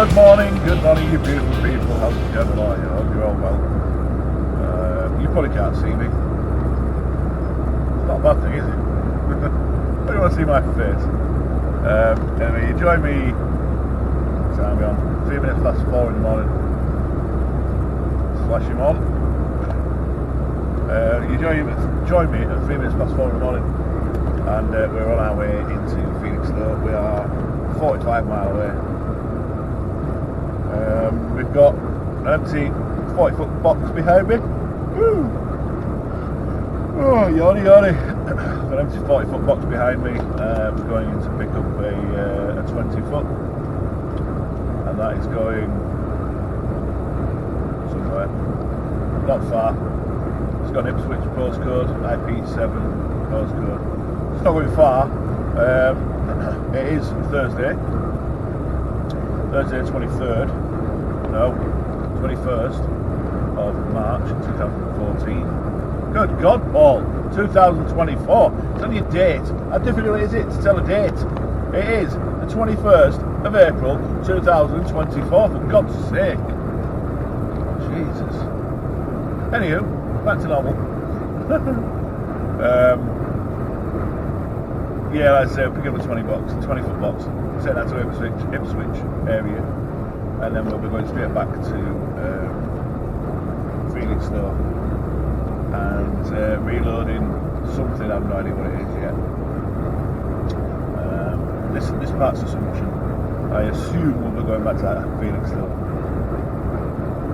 Good morning, you beautiful people. How's it going? I hope you're all well. You probably can't see me. It's not a bad thing, is it? I don't want to see my face. Anyway, you join me. Time we on 3 minutes past 4 in the morning. Flash him on. You join me at 3 minutes past 4 in the morning, and we're on our way into Phoenix. We are 45 miles away. We've got an empty 40-foot box behind me. Woo! Oh, yawny. Got an empty 40-foot box behind me. We're going in to pick up a 20-foot, and that is going somewhere not far. It's got an Ipswich postcode, IP7 postcode. It's not going far. It is Thursday 23rd, no, 21st of March 2014. Good God, Paul, 2024. It's on your date. How difficult is it to tell a date? It is the 21st of April 2024, for God's sake. Jesus. Anywho, back to normal. Yeah, like I say, we'll pick up a 20-foot box, take that to Ipswich area, and then we'll be going straight back to Phoenix though, and reloading something. I have no idea what it is yet. This part's assumption. I assume we'll be going back to Phoenix though.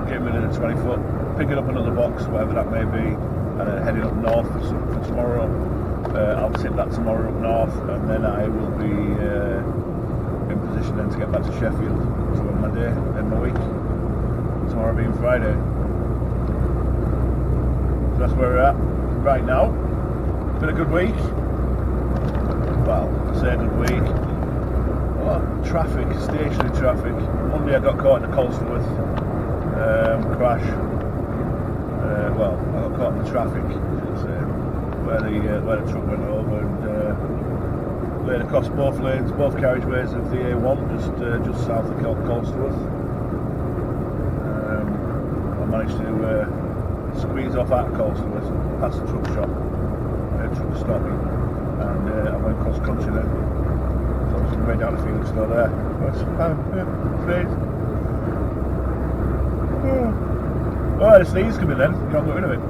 Getting rid of the 20-foot, picking up another box, whatever that may be, and then heading up north for tomorrow. I'll tip that tomorrow up north, and then I will be in position then to get back to Sheffield to end my day, end my week. Tomorrow being Friday. So that's where we're at right now. Been a good week. Well, I say a good week. Oh, traffic, stationary traffic. Monday I got caught in a Colsterworth crash. Well, I got caught in the traffic, I should say. Where the truck went over and laid across both lanes, both carriageways of the A1, just south of Colsterworth. I managed to squeeze off out of Colsterworth, past the truck shop. The truck was stopping, and I went cross country then. So I was on the way down to Phoenix store there. Please. Oh, the sneeze coming then. You can't get rid of it.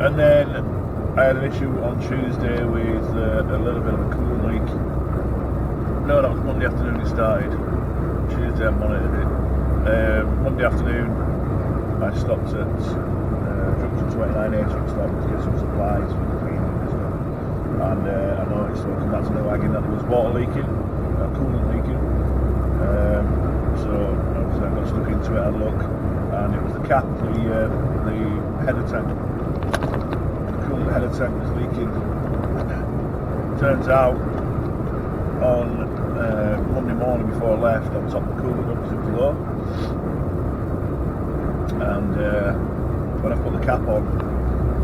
And then I had an issue on Tuesday with a little bit of a coolant leak. No, that was Monday afternoon it started. Tuesday I monitored it. Monday afternoon I stopped at junction 29A truck stop to get some supplies for the cleaning and stuff. And I noticed when I come back to the wagon that there was water leaking, coolant leaking. So obviously I got stuck into it, I had a look, and it was the cap, the header tank. The header tank was leaking. Turns out on Monday morning before I left, I topped the coolant up to below, and when I put the cap on,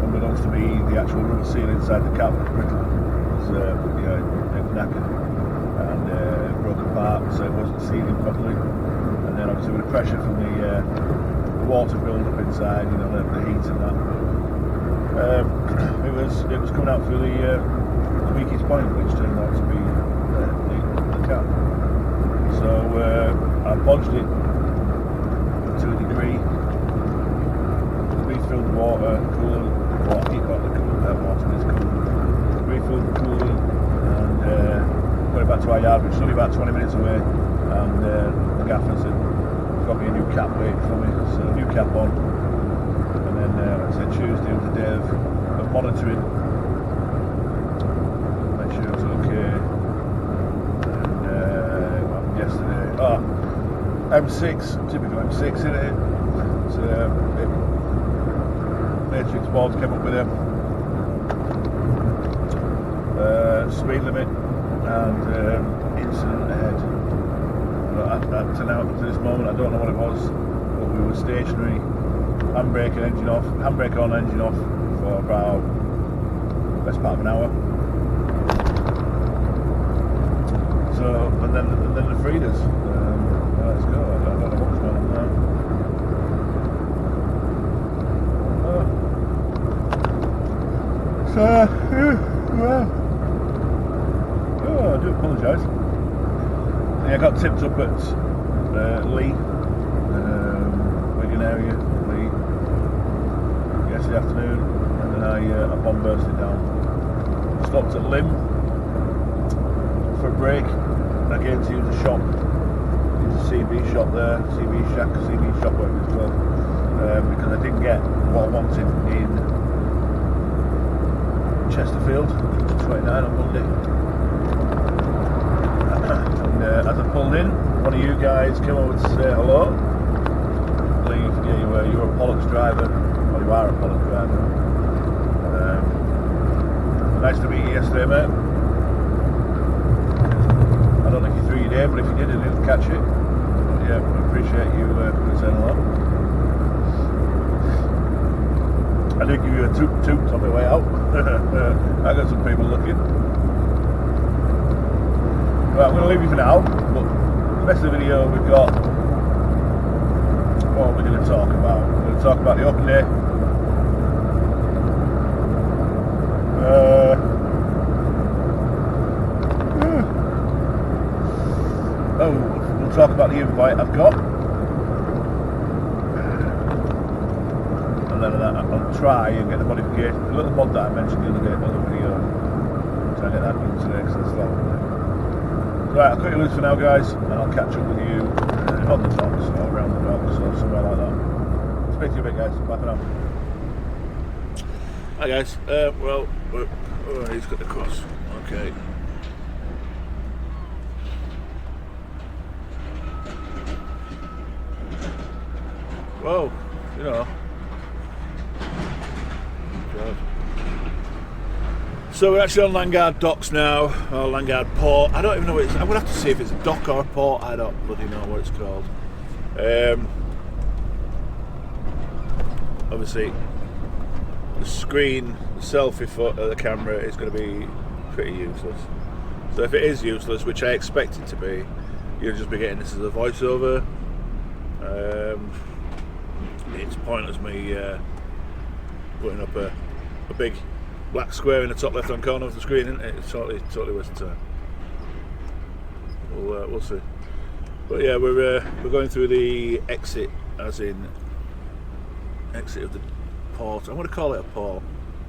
unbeknownst to me, the actual rubber seal inside the cap was brittle. It was knackered and broke apart, so it wasn't sealing properly. And then obviously with the pressure from the water build up inside, the heat and that. It was coming out through the weakest point, which turned out to be the cap. So I bodged it to a degree, refilled the water, coolant, water is coolant, refilled the coolant, and got it back to our yard, which is only about 20 minutes away, and the gaffer said, got me a new cap waiting for me, so a new cap on. And then like I said, Tuesday was the day of monitoring, make sure it was okay. And what happened yesterday? M6, typical M6, isn't it? So Matrix boards came up with them. Speed limit and incident ahead. But up to now, up to this moment, I don't know what it was, but we were stationary. Handbrake on, engine off for about best part of an hour. So, and then the freeders. Let's go. I don't know what's going on there. I do apologise. Yeah, I got tipped up at Lee, Wigan area, Lee, yesterday afternoon, and then I bomb bursted down. Stopped at Lim for a break, again to use the shop. Use the CB shop there, CB shack, CB shop whatever it's called, because I didn't get what I wanted in Chesterfield, 29 on Monday. And as I pulled in, one of you guys came over to say hello. I believe you're a Pollux driver, or you are a Pollux driver. Nice to meet you yesterday, mate. I don't think you threw your name, but if you did, I didn't catch it. But yeah, I appreciate you coming and saying hello. I did give you a toot on my way out. I got some people looking. Right, I'm going to leave you for now, but the rest of the video we've got, what are we going to talk about? We're going to talk about the open day. We'll talk about the invite I've got. And then I'll try and get the modification, the little mod that I mentioned the other day, the video. Try and get that done today because it's long. Right, I'll cut you loose for now, guys, and I'll catch up with you on the docks or around the docks or somewhere like that. Speak to you a bit, guys. Bye for now. Hi, guys. He's got the cross. Okay. Well, you know. God. So we're actually on Landguard docks now, or Landguard port. I don't even know what it's. I would have to see if it's a dock or a port. I don't bloody know what it's called. Obviously, the screen, the selfie foot of the camera is going to be pretty useless. So if it is useless, which I expect it to be, you'll just be getting this as a voiceover. It's pointless me putting up a big black square in the top left hand corner of the screen, isn't it? It's totally waste of time. We'll see. But yeah, we're going through the exit, as in exit of the port. I'm going to call it a port.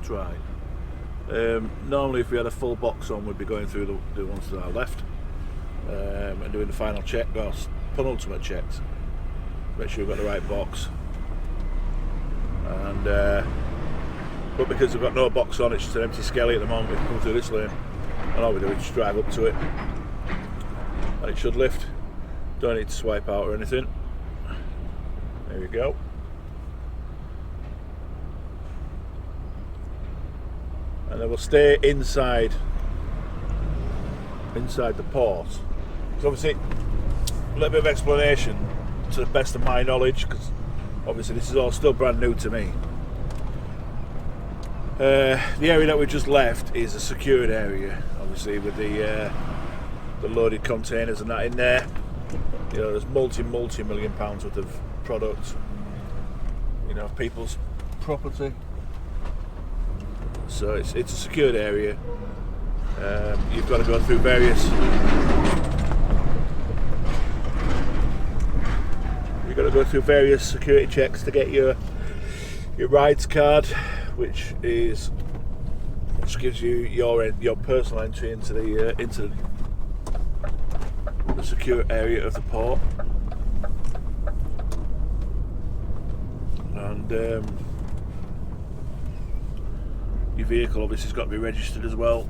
Try. Normally, if we had a full box on, we'd be going through the ones to our left and doing the final check, or penultimate checks. Make sure we've got the right box. And but because we've got no box on, it's just an empty skelly at the moment. We can come through this lane, and all we do is just drive up to it, and it should lift. Don't need to swipe out or anything. There we go. And then we'll stay inside the port. So obviously, a little bit of explanation to the best of my knowledge, because obviously this is all still brand new to me. The area that we just left is a secured area, obviously, with the loaded containers and that in there. You know, there's multi-million pounds worth of product, you know, people's property. So it's a secured area. You've got to go through various. You've got to go through various security checks to get your rides card, which gives you your personal entry into the secure area of the port. And your vehicle obviously has got to be registered as well.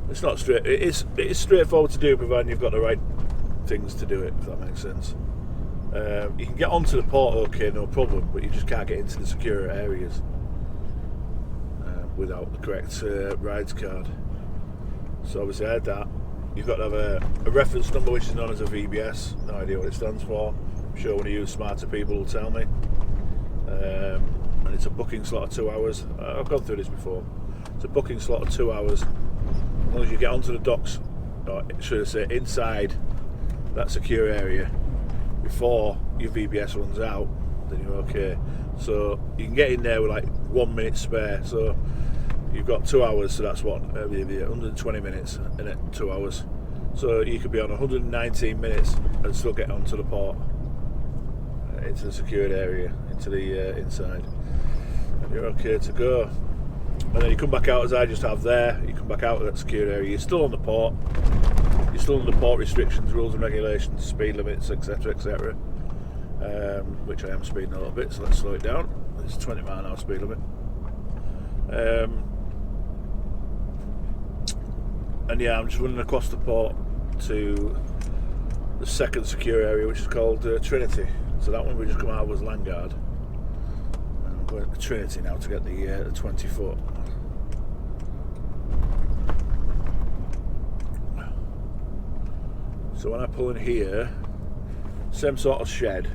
It's not straight. It is straightforward to do, provided you've got the right things to do it. If that makes sense. You can get onto the port, okay, no problem, but you just can't get into the secure areas without the correct rides card. So obviously I had that. You've got to have a reference number, which is known as a VBS. No idea what it stands for. I'm sure one of you smarter people will tell me. And it's a booking slot of 2 hours. I've gone through this before. It's a booking slot of 2 hours. As long as you get onto the docks or should I say inside that secure area before your VBS runs out, then you're okay. So you can get in there with like 1 minute spare, so you've got 2 hours, so that's what, 120 minutes in it, 2 hours. So you could be on 119 minutes and still get onto the port, into the secured area, into the inside, and you're okay to go. And then you come back out, as I just have there, you come back out of that secured area, you're still on the port, you're still under port restrictions, rules and regulations, speed limits, etc, etc, which I am speeding a little bit, so let's slow it down. It's 20 mile an hour speed limit. And yeah, I'm just running across the port to the second secure area, which is called Trinity. So that one we just come out of was Landguard. And I'm going to Trinity now to get the 20 foot. So when I pull in here, same sort of shed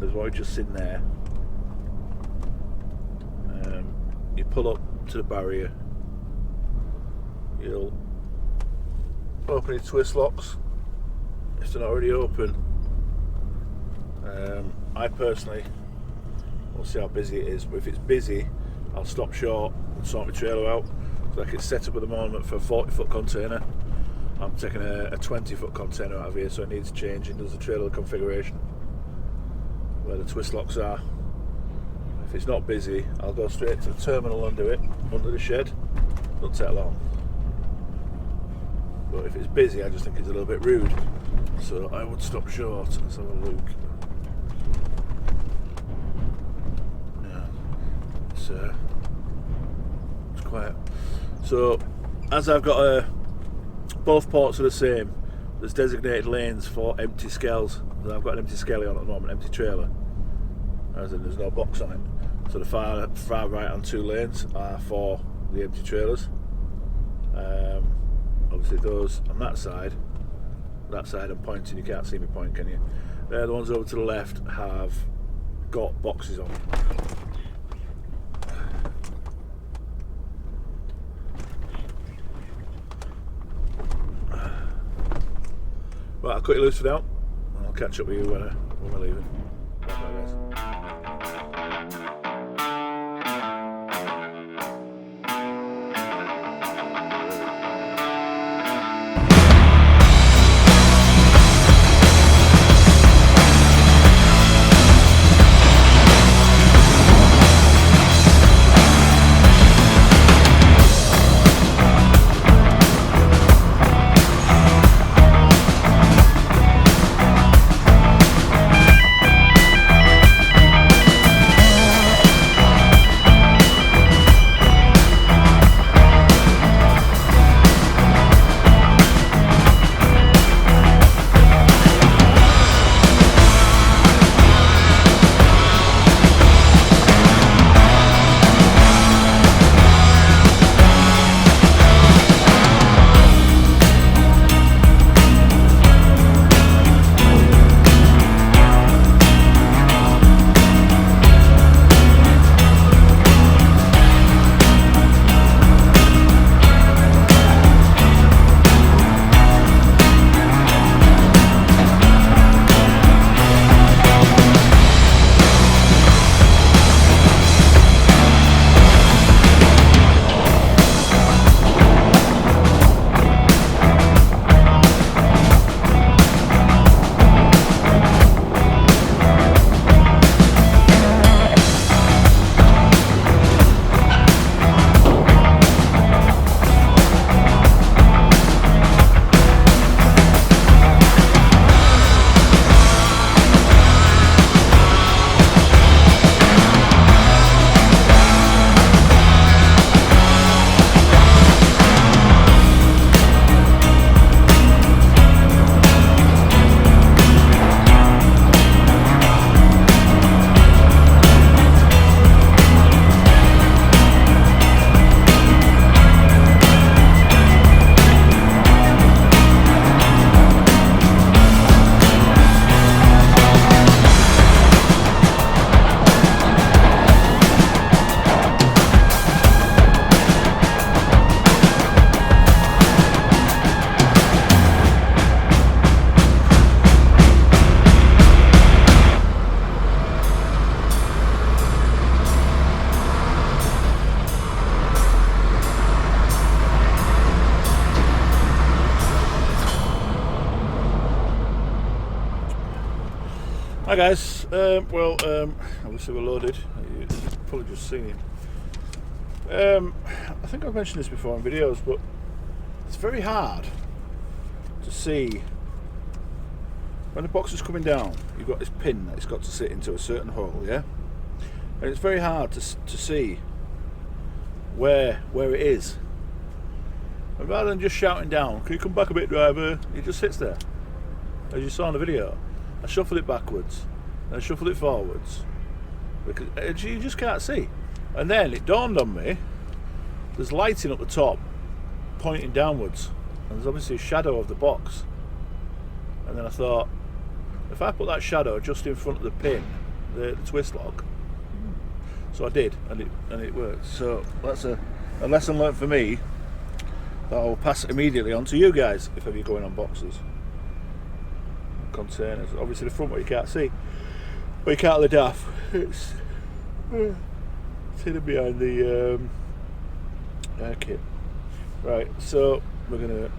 as what we've just seen there. You pull up to the barrier, you'll open your twist locks if they're not already open. I personally, we'll see how busy it is, but if it's busy I'll stop short and sort my trailer out. So like it's set up at the moment for a 40 foot container. I'm taking a 20 foot container out of here, so it needs changing. There's the trailer configuration where the twist locks are. If it's not busy, I'll go straight to the terminal under it, under the shed. Doesn't take long. But if it's busy, I just think it's a little bit rude. So I would stop short. Let's have a look. Yeah, it's quiet. So as I've got both ports are the same. There's designated lanes for empty skells. I've got an empty skelly on at the moment, empty trailer. As in, there's no box on it. So the far right on 2 lanes are for the empty trailers. Obviously those on that side I'm pointing, you can't see me point, can you? The ones over to the left have got boxes on. Right, I'll cut you loose for now, and I'll catch up with you when we're leaving. Bye, guys. Hi guys, obviously we're loaded, you've probably just seen. I think I've mentioned this before in videos, but it's very hard to see when the box is coming down. You've got this pin that it's got to sit into a certain hole, yeah? And it's very hard to see where it is. And rather than just shouting down, can you come back a bit, driver? It just sits there, as you saw in the video. I shuffle it backwards, and I shuffle it forwards, because you just can't see. And then it dawned on me, there's lighting up the top, pointing downwards, and there's obviously a shadow of the box. And then I thought, if I put that shadow just in front of the pin, the twist lock, so I did, and it worked. So that's a lesson learned for me that I'll pass immediately on to you guys if ever you're going on boxes. Containers. Obviously the front one you can't see, but you can't let daff. It's hidden behind the air kit. Right, so we're gonna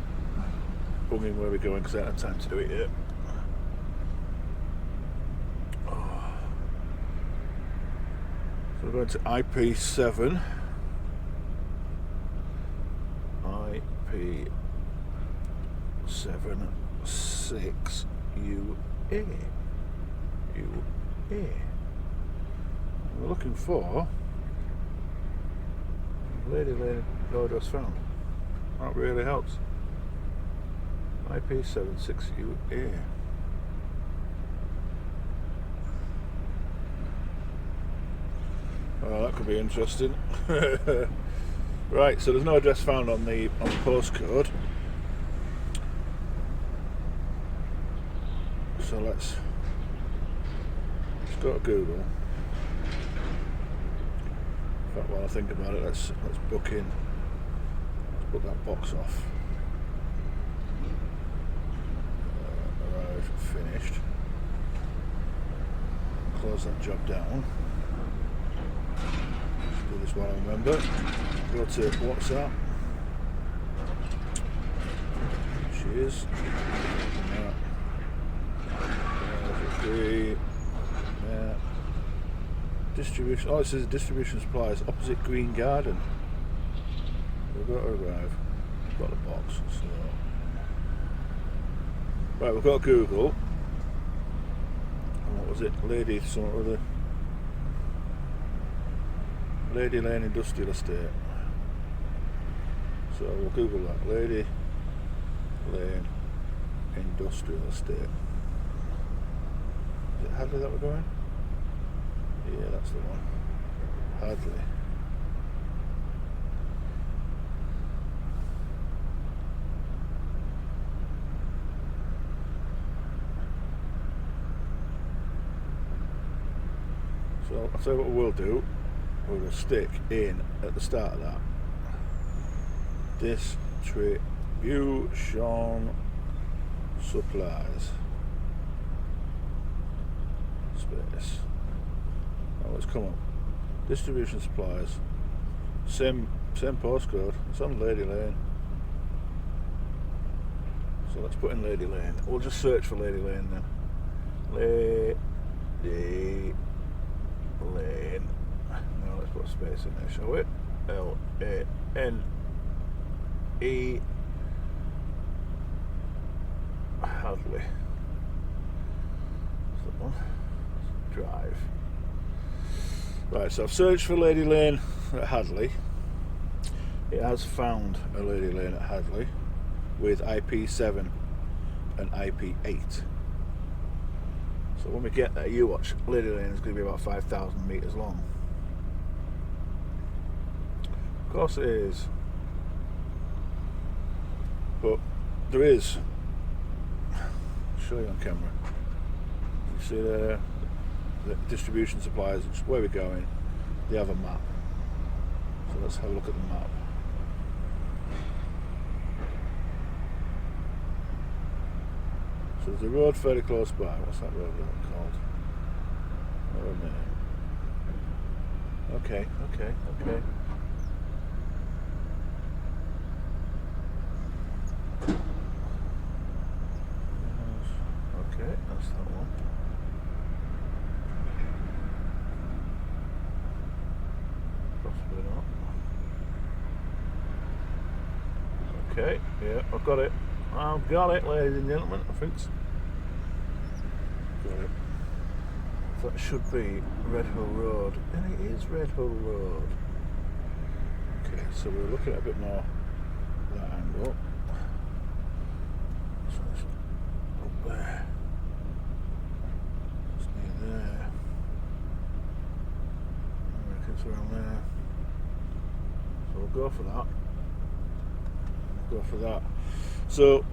bung in where we're going because I don't have time to do it yet. So we're going to IP7. IP7 6 UA. We're looking for Lady no address found. That really helps. IP7 6 UA. Oh, that could be interesting. Right, so there's no address found on the postcode. So let's go to Google. In fact, while I think about it, let's book in. Let's book that box off. Arrive, finished. Close that job down. Let's do this while I remember. Go to WhatsApp. She is. Yeah. Distribution. Oh, it says distribution supplies opposite Green Garden. We've got to arrive. We've got the box. So. Right, we've got Google. And what was it? Lady something or other. Lady Lane Industrial Estate. So we'll Google that. Lady Lane Industrial Estate. Is it Hadley that we're going? Yeah, that's the one. Hadley. So I'll tell you what we'll do. We're going to stick in at the start of that. Distribution supplies. Space. Oh, let's come up. Distribution supplies. Same postcode. It's on Lady Lane. So let's put in Lady Lane. We'll just search for Lady Lane then. Lady Lane. Now let's put a space in there, shall we? L-A-N-E Hadley. That's the one. Drive. Right, so I've searched for Lady Lane at Hadley. It has found a Lady Lane at Hadley with IP7 and IP8. So when we get there, you watch, Lady Lane is going to be about 5,000 metres long. Of course it is. But there is. I'll show you on camera. You see there, the distribution supplies, where we're going, they have a map. So let's have a look at the map. So there's a road fairly close by. What's that road called? Oh, a minute. Okay. Okay, that's that one. Okay, yeah, I've got it. I've got it, ladies and gentlemen. I think got it. That should be Red Hill Road, and it is Red Hill Road. Okay, so we're looking at a bit more that angle. So it's up there. It's near there. I reckon it's around there. So we'll go for that. We'll go for that. So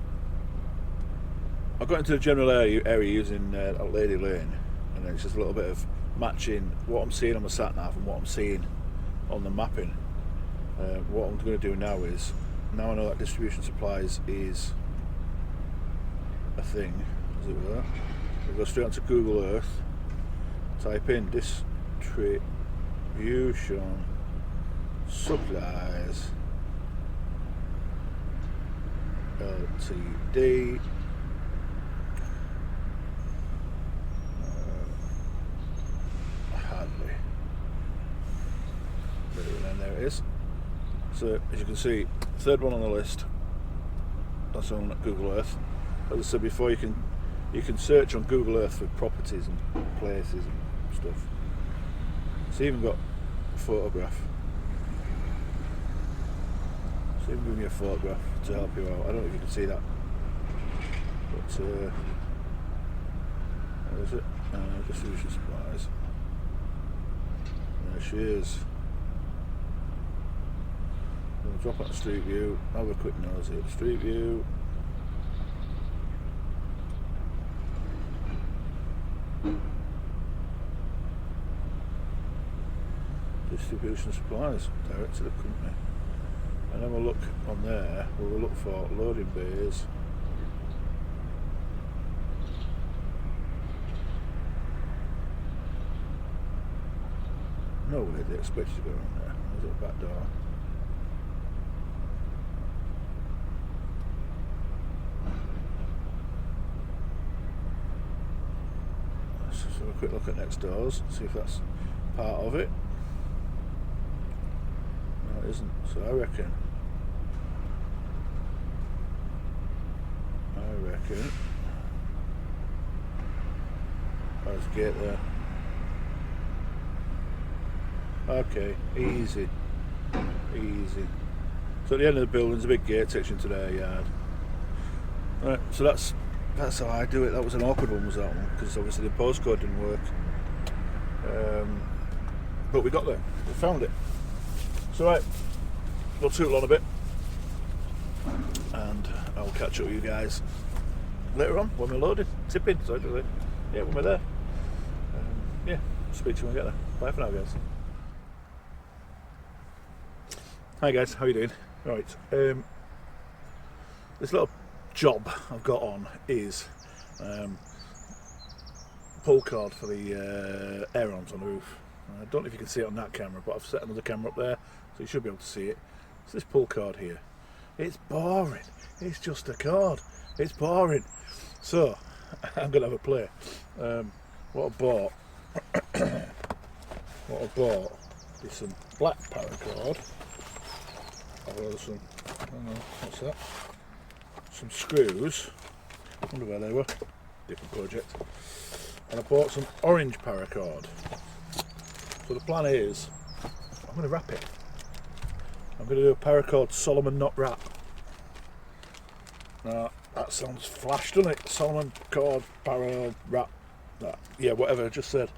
I got into the general area using Lady Lane, and it's just a little bit of matching what I'm seeing on the sat nav and what I'm seeing on the mapping. What I'm going to do now is, now I know that distribution supplies is a thing, as it were, we'll go straight onto Google Earth, type in distribution supplies Ltd. Hadley. And there it is. So as you can see, third one on the list. That's on Google Earth. As I said before, you can search on Google Earth for properties and places and stuff. It's even got a photograph. It's even giving me a photograph to help you out. I don't know if you can see that, but where is it? Distribution supplies. There she is. We'll drop out the street view, have a quick nose here. Street view. Distribution supplies, direct to the company. And then we'll look on there, we'll look for loading bays. No way they expect you to go on there. There's a back door. Let's just have a quick look at next doors, see if that's part of it. No, it isn't. So I reckon there's a gate there. Okay, easy. So at the end of the building there's a big gate takes you into their yard. Right, so that's how I do it. That was an awkward one, was that one, because obviously the postcode didn't work. But we got there, we found it. So right, we'll tootle on a bit, and I'll catch up with you guys later on when we're loaded, tipping, sorry, yeah, when we're there. Yeah, speak to you when we get there. Bye for now, guys. Hi guys, how you doing? Right, this little job I've got on is pull cord for the air-ons on the roof. I don't know if you can see it on that camera, but I've set another camera up there, so you should be able to see it. It's this pull cord here. It's boring. It's just a cord. It's boring. So I'm gonna have a play. What I bought is some black paracord. Some, I don't know, what's that? Some screws. I wonder where they were. Different project. And I bought some orange paracord. So the plan is, I'm going to wrap it. I'm going to do a paracord Solomon knot wrap. Now that sounds flash, doesn't it? Solomon cord paracord wrap. That, yeah, whatever I just said.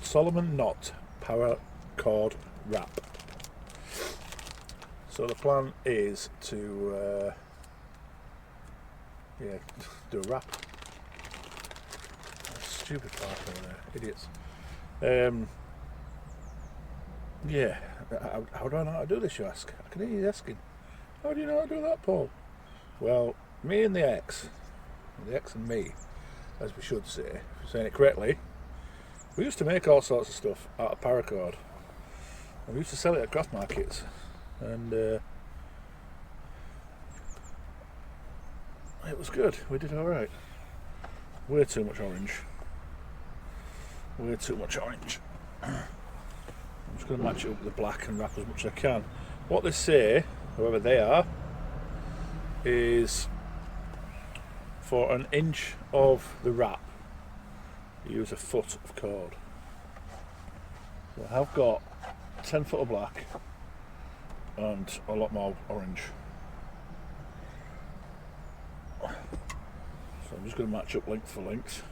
Solomon knot paracord wrap. So the plan is to do a wrap. Stupid park over there, idiots. Yeah, how do I know how to do this, you ask? I can hear you asking. How do you know how to do that, Paul? Well, me and the X and me, as we should say, if you're saying it correctly, we used to make all sorts of stuff out of paracord. And we used to sell it at craft markets. And it was good. We did all right. Way too much orange. I'm just going to match it up with the black and wrap as much as I can. What they say, whoever they are, is for 1 inch of the wrap you use 1 foot of cord. So I have got 10 foot of black and a lot more orange. So I'm just going to match up length for length.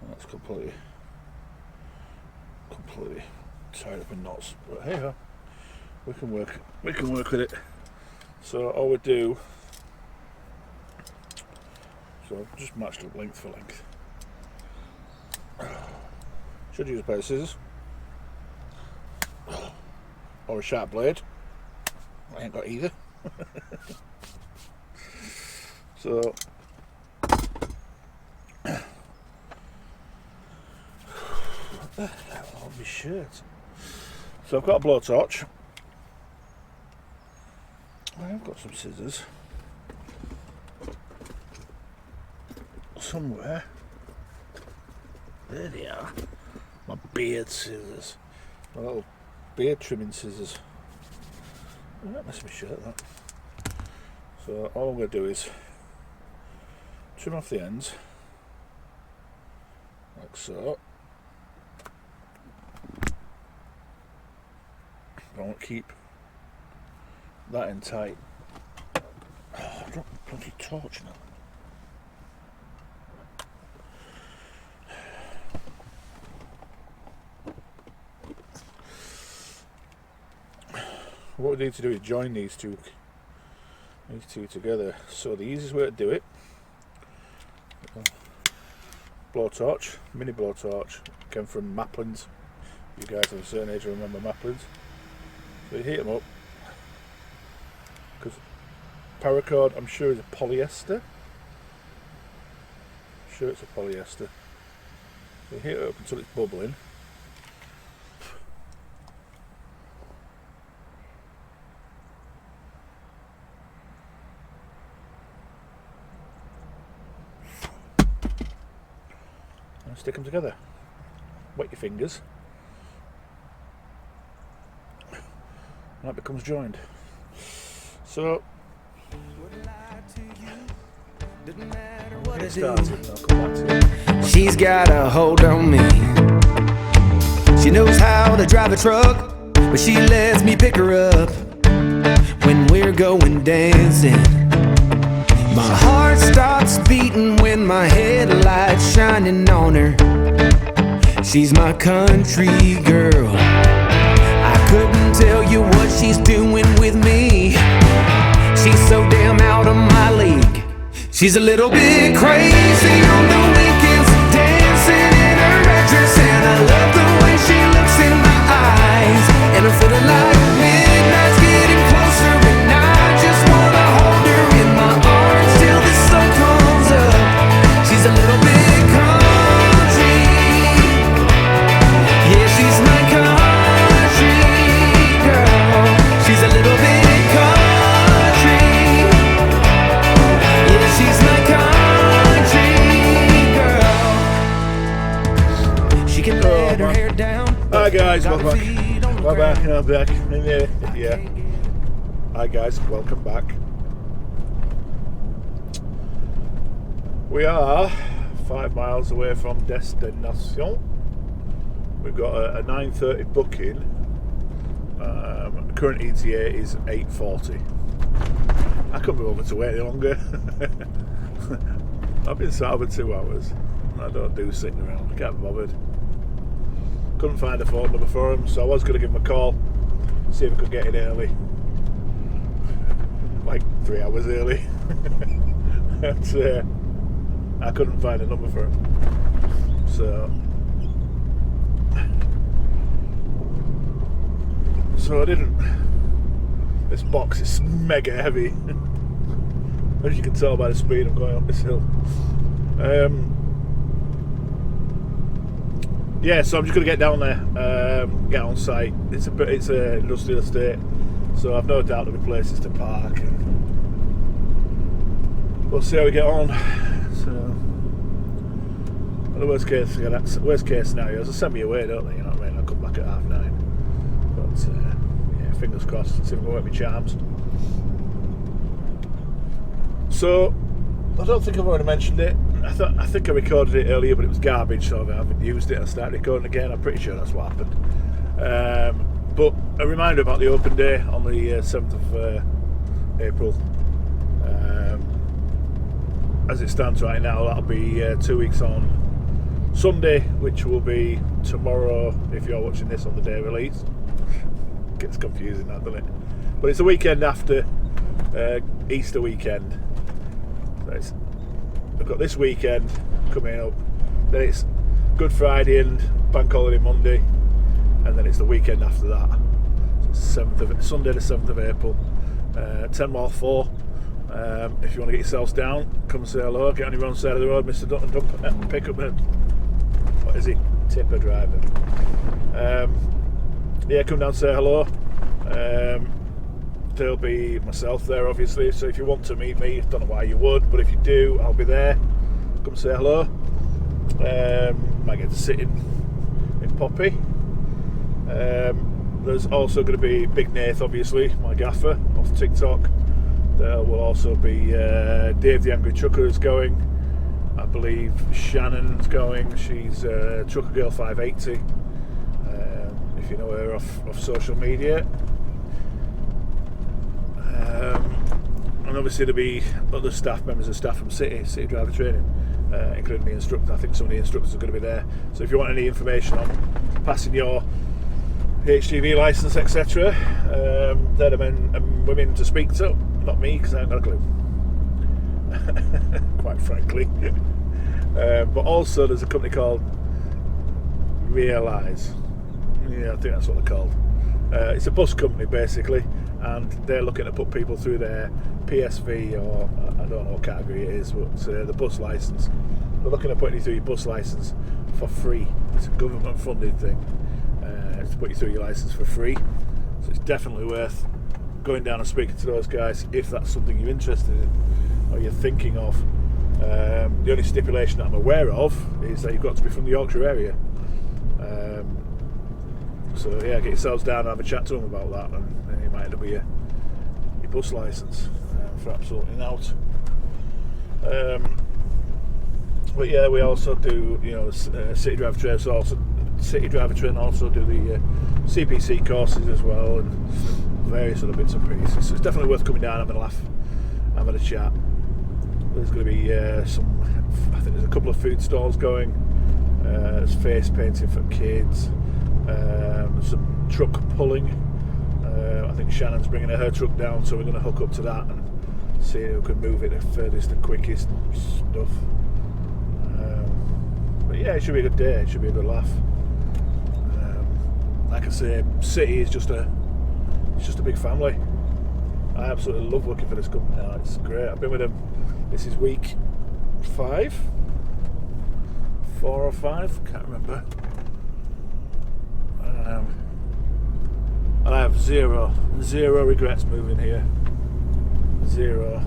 That's completely tied up in knots, but hey ho, we can work with it. So all we do, so I've just matched up length for length. Should use a pair of scissors or a sharp blade. I ain't got either. So what the hell on my shirt? So I've got a blowtorch. I've got some scissors somewhere. There they are. My beard scissors. My little beard trimming scissors. Oh, that must be my shirt, that. So all I'm going to do is trim off the ends, like so. I want to keep that in tight. Oh, I dropped the bloody torch now. What we need to do is join these two together. So the easiest way to do it, blowtorch, mini blowtorch, came from Maplins. You guys of a certain age remember Maplins. So you heat them up, because Paracord, I'm sure, is a polyester. I'm sure it's a polyester. So you heat it up until it's bubbling. And stick them together. Wet your fingers. That becomes joined. So get started. I'll come back to it. She's got a hold on me. She knows how to drive a truck, but she lets me pick her up when we're going dancing. My heart stops beating when my headlights shining on her. She's my country girl. I couldn't tell you what she's doing with me. She's so damn out of my league. She's a little bit crazy on the weekends, dancing in her red dress, and I love the way she looks in my eyes. And I'm feeling like midnight's getting closer, and I just wanna hold her in my arms till the sun comes up. She's a little bit country. Yeah, she's my country girl. She's a little bit country. Yeah, she's my country girl. She can let her hair down. Hi guys, welcome back. I'm back. Yeah. Hi guys, welcome back. We are 5 miles away from destination. We've got a 9:30 booking. Current ETA is 8:40. I couldn't be bothered to wait any longer. I've been sat over 2 hours. I don't do sitting around. I can't be bothered. Couldn't find a phone number for him, so I was going to give him a call, see if I could get in early. Like 3 hours early. But, I couldn't find a number for him. So I didn't. This box is mega heavy. As you can tell by the speed I'm going up this hill. Yeah, so I'm just going to get down there, get on site. It's an industrial estate, so I've no doubt there'll be places to park. And we'll see how we get on. So, the worst case scenario is they send me away, don't they? You know what I mean? I'll come back at 9:30. But yeah, fingers crossed, see if I can work my charms. So I don't think I've already mentioned it. I think I recorded it earlier, but it was garbage, so I haven't used it. I started recording again. I'm pretty sure that's what happened. But a reminder about the open day on the 7th of April. As it stands right now, that'll be 2 weeks on Sunday, which will be tomorrow if you're watching this on the day release. Gets confusing, that, doesn't it? But it's the weekend after Easter weekend. So we've got this weekend coming up, then it's Good Friday and Bank Holiday Monday, and then it's the weekend after that. So Sunday the 7th of April, 10-4. If you want to get yourselves down, come and say hello. Get on your own side of the road, Mr. Dutton, dump, pick up a, what is he? Tipper driver. Yeah, come down and say hello. There'll be myself there, obviously, so if you want to meet me, don't know why you would, but if you do, I'll be there. Come say hello. Might get to sit in Poppy. There's also going to be Big Nath, obviously, my gaffer off TikTok. There will also be Dave the Angry Trucker is going. I believe Shannon's going. She's Trucker Girl 580. If you know her off social media. And obviously there'll be other members of staff from City Driver Training, including the instructor. I think some of the instructors are going to be there. So if you want any information on passing your HGV licence, etc., they're the men and women to speak to. Not me, because I haven't got a clue. Quite frankly. But also there's a company called Realise. Yeah, I think that's what they're called. It's a bus company basically, and they're looking to put people through their PSV, or I don't know what category it is, but the bus licence. They're looking at putting you through your bus licence for free. It's a government funded thing to put you through your licence for free. So it's definitely worth going down and speaking to those guys if that's something you're interested in or you're thinking of. The only stipulation that I'm aware of is that you've got to be from the Yorkshire area. So yeah, get yourselves down and have a chat to them about that, and then you might end up with your bus licence for absolutely nought. But yeah, we also do, City Driver Train also do the CPC courses as well, and various other bits and pieces. So it's definitely worth coming down, having a laugh, having a chat. There's going to be I think there's a couple of food stalls going. There's face painting for kids. Some truck pulling. I think Shannon's bringing her truck down, so we're going to hook up to that and see who can move it the furthest and quickest stuff. But yeah, it should be a good day. It should be a good laugh. Like I say, City is just a big family. I absolutely love working for this company now. It's great. I've been with them. This is week 4 or 5. Can't remember. And I have zero regrets moving here. Zero.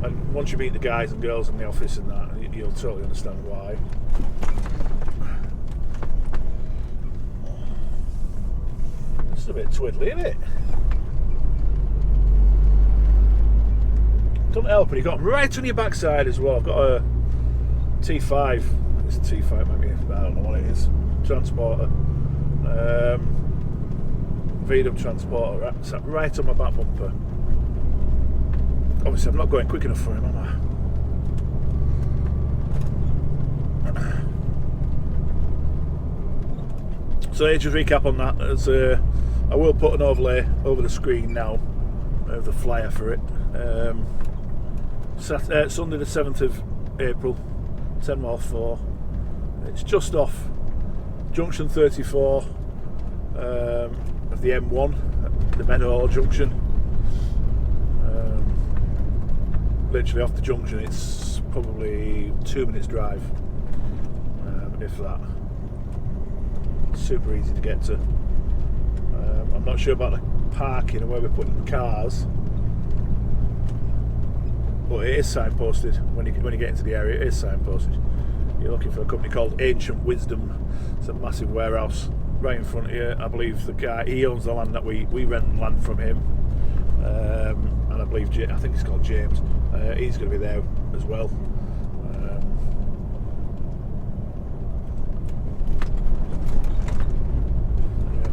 And once you meet the guys and girls in the office and that, you'll totally understand why. It's a bit twiddly, isn't it? Doesn't help, and you got them right on your backside as well. I've got a T5. It's a T5, maybe. I don't know what it is. Transporter. VW transporter right on my back bumper. Obviously I'm not going quick enough for him, am I? So just recap on that. I will put an overlay over the screen now of the flyer for it. Sunday the 7th of April, 10-4. It's just off junction 34 of the M1, the Meadowhall junction. Literally off the junction, it's probably 2 minutes drive, if that. Super easy to get to. I'm not sure about the parking and where we're putting the cars, but it is signposted when you get into the area. It is signposted. You're looking for a company called Ancient Wisdom. It's a massive warehouse right in front of you. I believe the guy, he owns the land that we rent land from him, and I believe I think he's called James. He's going to be there as well.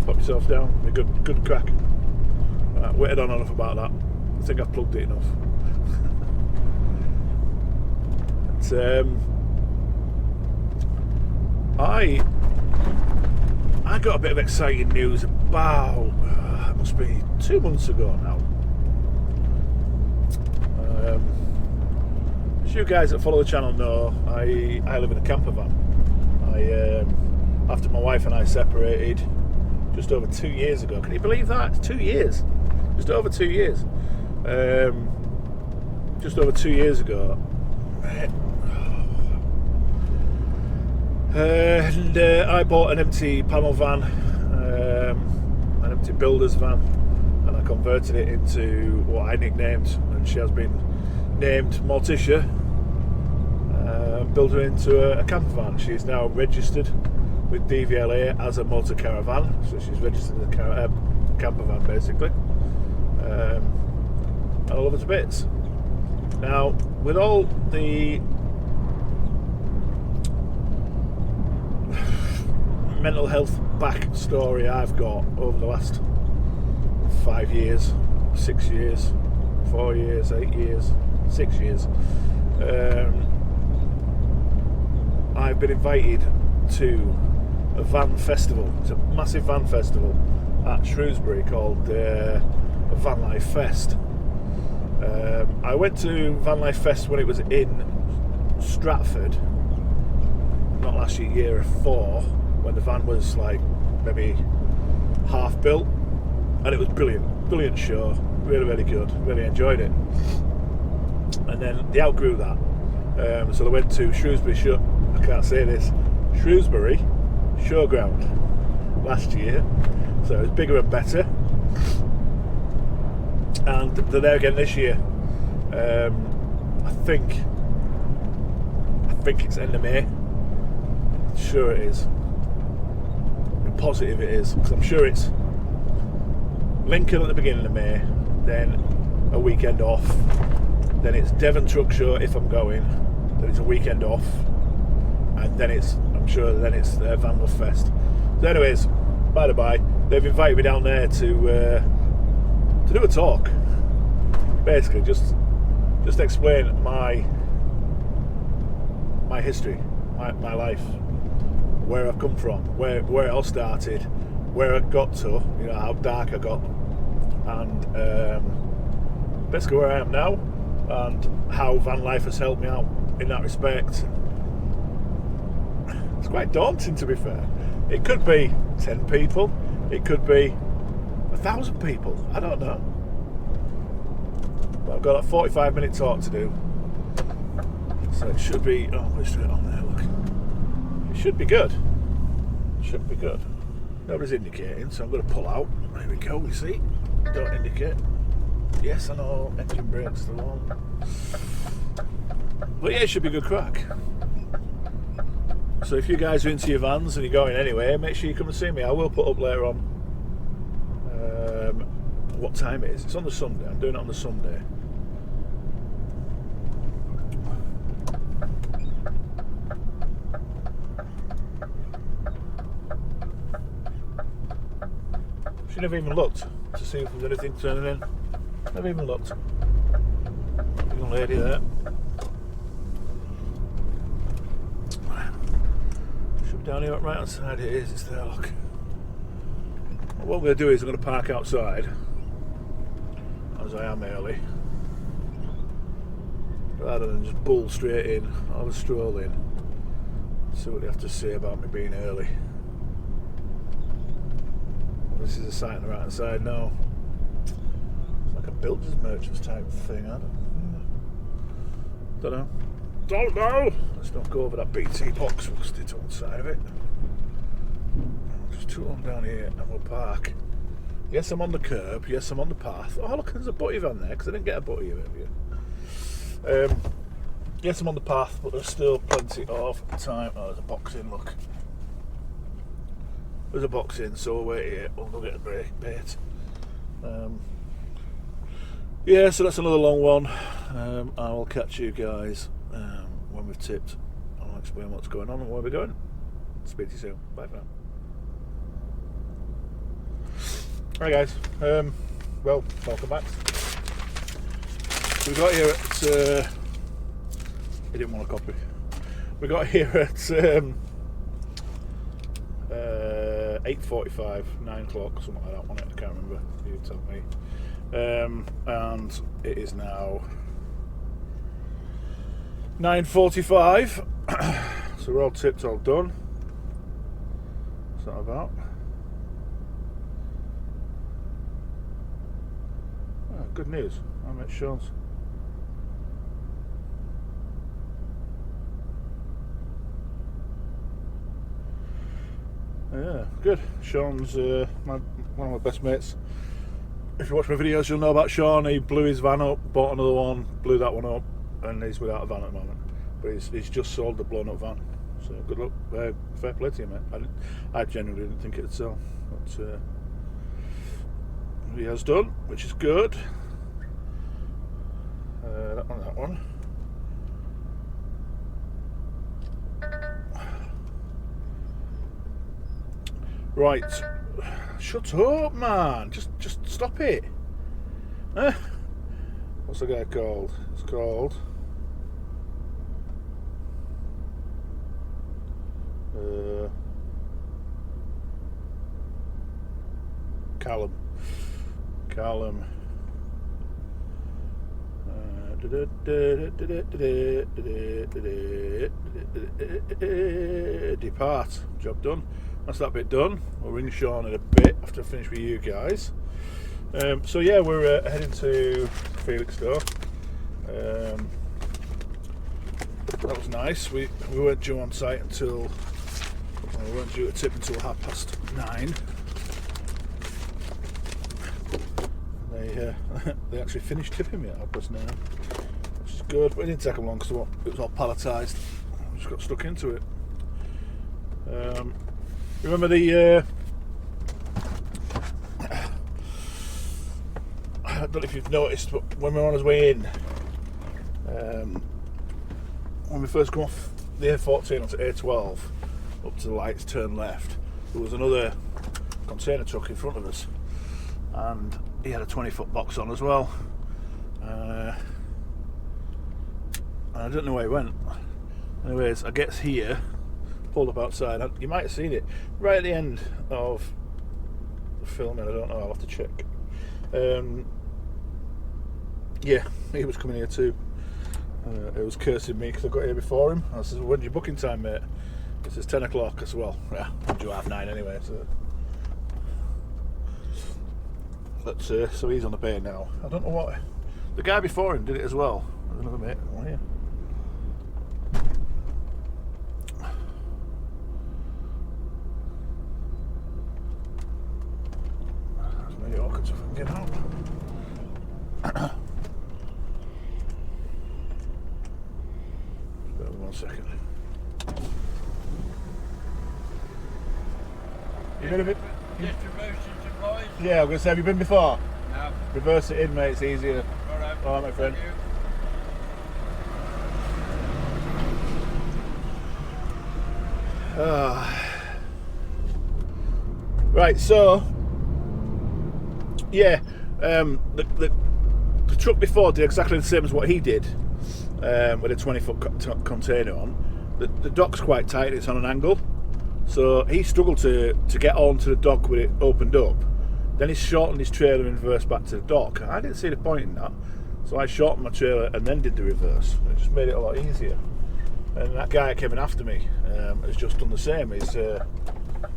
Pop yourself down. Be good crack. Right, waited on enough about that. I think I've plugged it enough. I got a bit of exciting news about it must be 2 months ago now. As you guys that follow the channel know, I live in a camper van. After my wife and I separated just over 2 years ago. Can you believe that? It's 2 years. Just over 2 years. Just over 2 years ago. And I bought an empty panel van, an empty builder's van, and I converted it into what I nicknamed, and she has been named Morticia, built her into a camper van. She's now registered with DVLA as a motor caravan, so she's registered as a camper van basically. And I love her to bits. Now, with all the mental health backstory I've got over the last 5 years, 6 years, 4 years, 8 years, 6 years, I've been invited to a van festival. It's a massive van festival at Shrewsbury called Van Life Fest. I went to Van Life Fest when it was in Stratford, not last year before, when the van was like maybe half built, and it was brilliant show, really good, really enjoyed it. And then they outgrew that, so they went to Shrewsbury Shrewsbury Showground last year, so it was bigger and better, and they're there again this year. I think it's end of May. Sure it is. I'm positive it is, because I'm sure it's Lincoln at the beginning of May, then a weekend off, then it's Devon Truck Show if I'm going, then it's a weekend off, and then it's Van Life Fest. So anyways, by the by, they've invited me down there to do a talk, basically just explain my history, my life, where I've come from, where it all started, where I got to, how dark I got, and basically where I am now, and how van life has helped me out in that respect. It's quite daunting, to be fair. It could be 10 people, it could be 1,000 people, I don't know. But I've got a 45-minute talk to do, so it should be, let's do it on there, look. It should be good. Should be good. Nobody's indicating, so I'm going to pull out. There we go, you see? Don't indicate. Yes, I know, engine brakes still on. But yeah, it should be good crack. So if you guys are into your vans and you're going anyway, make sure you come and see me. I will put up later on what time it is. It's on the Sunday. I'm doing it on the Sunday. She never even looked to see if there's anything turning in. Never even looked. Young lady there. Should be down here right outside. It is. It's there. Look. What I'm going to do is I'm going to park outside, as I am early, rather than just bull straight in. I'll just stroll in, see what they have to say about me being early. This is a site on the right hand side now. It's like a builder's merchants type thing, I don't know. Let's not go over that BT box, we'll stick to one side of it. Just tool on down here and we'll park. Yes, I'm on the curb, yes, I'm on the path. Oh look, there's a butty van there, because I didn't get a butty earlier. Yes, I'm on the path, but there's still plenty of time. Oh, there's a box in, look. There's a box in, so we'll wait here. We'll go get a bait. Yeah, so that's another long one. I will catch you guys when we've tipped. I'll explain what's going on and where we're going. Speak to you soon. Bye for now. Hi guys. Well, welcome back. We got here at. He didn't want a copy. We got here at 8:45, 9 o'clock, something like that. Wasn't it? I can't remember. You tell me. And it is now 9:45. So we're all tipped, all done. What's that about? Oh, good news. I'm at Sean's. Yeah, good. Sean's one of my best mates. If you watch my videos, you'll know about Sean. He blew his van up, bought another one, blew that one up, and he's without a van at the moment. But he's just sold the blown up van. So good luck. Fair play to you, mate. I genuinely didn't think it'd sell, but he has done, which is good. That one. Right, shut up, man. Just stop it. What's the guy called? It's called Callum. Depart. Job done. That's that bit done. We'll ring Sean in a bit after I finish with you guys. So yeah, we're heading to Felixstowe. That was nice. We weren't due on site until we weren't due to tip until 9:30. They actually finished tipping me at 9:30, which is good. But it didn't take them long because it was all palletised. I just got stuck into it. Remember the I don't know if you've noticed, but when we were on our way in, when we first come off the A14 onto A12 up to the lights, turn left, there was another container truck in front of us, and he had a 20-foot box on as well, and I don't know where he went. Anyways, I gets here, pulled up outside. You might have seen it right at the end of the filming. I don't know. I'll have to check. Yeah, he was coming here too. It was cursing me because I got here before him. I said, "When's your booking time, mate?" He says 10 o'clock. I said, "Well, yeah, I'm due 9:30 anyway." So, so he's on the bay now. I don't know what the guy before him did it as well. There's another mate. Oh, yeah. Awkward so if I can get out. Just 1 second. You been a bit? Distribution supplies? Yeah, I'm going to say, have you been before? No. Reverse it in, mate, it's easier. Alright, my friend. Right, so yeah, the truck before did exactly the same as what he did, with a 20-foot container on. The dock's quite tight, it's on an angle, so he struggled to get onto the dock with it opened up. Then he shortened his trailer and reversed back to the dock. I didn't see the point in that, so I shortened my trailer and then did the reverse. It just made it a lot easier. And that guy that came in after me has just done the same. He's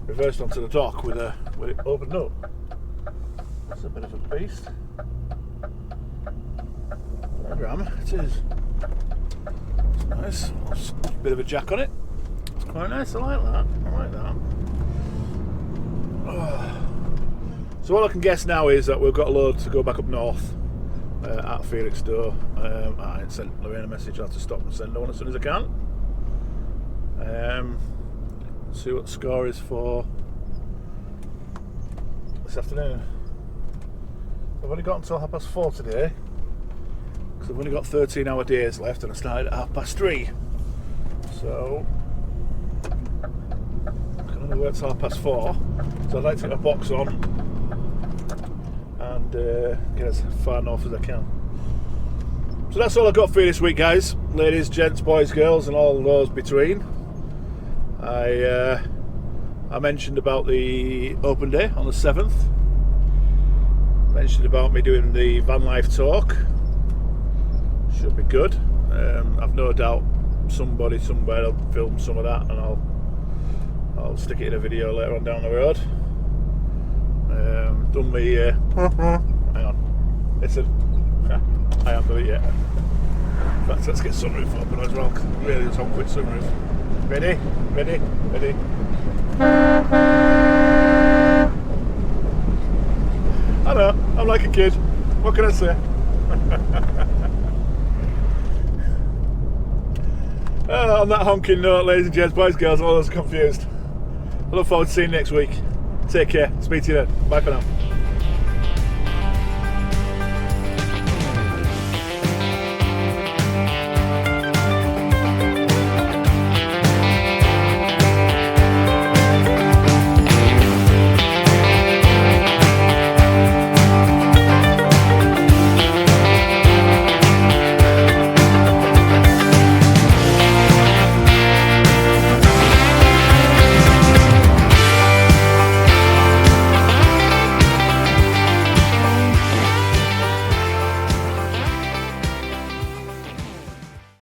reversed onto the dock with it opened up. That's a bit of a beast. Diagram, it is. It's nice. Bit of a jack on it. It's quite nice. I like that. Oh. So all I can guess now is that we've got a load to go back up north at Felixstowe. I sent Lorraine a message. I'll have to stop and send one as soon as I can. See what the score is for this afternoon. I've only got until 4:30 today, because I've only got 13-hour days left, and I started at 3:30. So I can only work till 4:30. So I'd like to get a box on and get as far north as I can. So that's all I've got for you this week, guys. Ladies, gents, boys, girls, and all those between. I mentioned about the open day on the 7th. Mentioned about me doing the van life talk. Should be good. I've no doubt somebody somewhere will film some of that, and I'll stick it in a video later on down the road. Done me. Hang on. Listen. I haven't done it yet. In fact, let's get sunroof open as well, because really it's on quick sunroof. Ready? Ready? Ready? I know, I'm like a kid. What can I say? On that honking note, ladies and gents, boys, girls, all those confused. I look forward to seeing you next week. Take care. Speak to you then. Bye for now.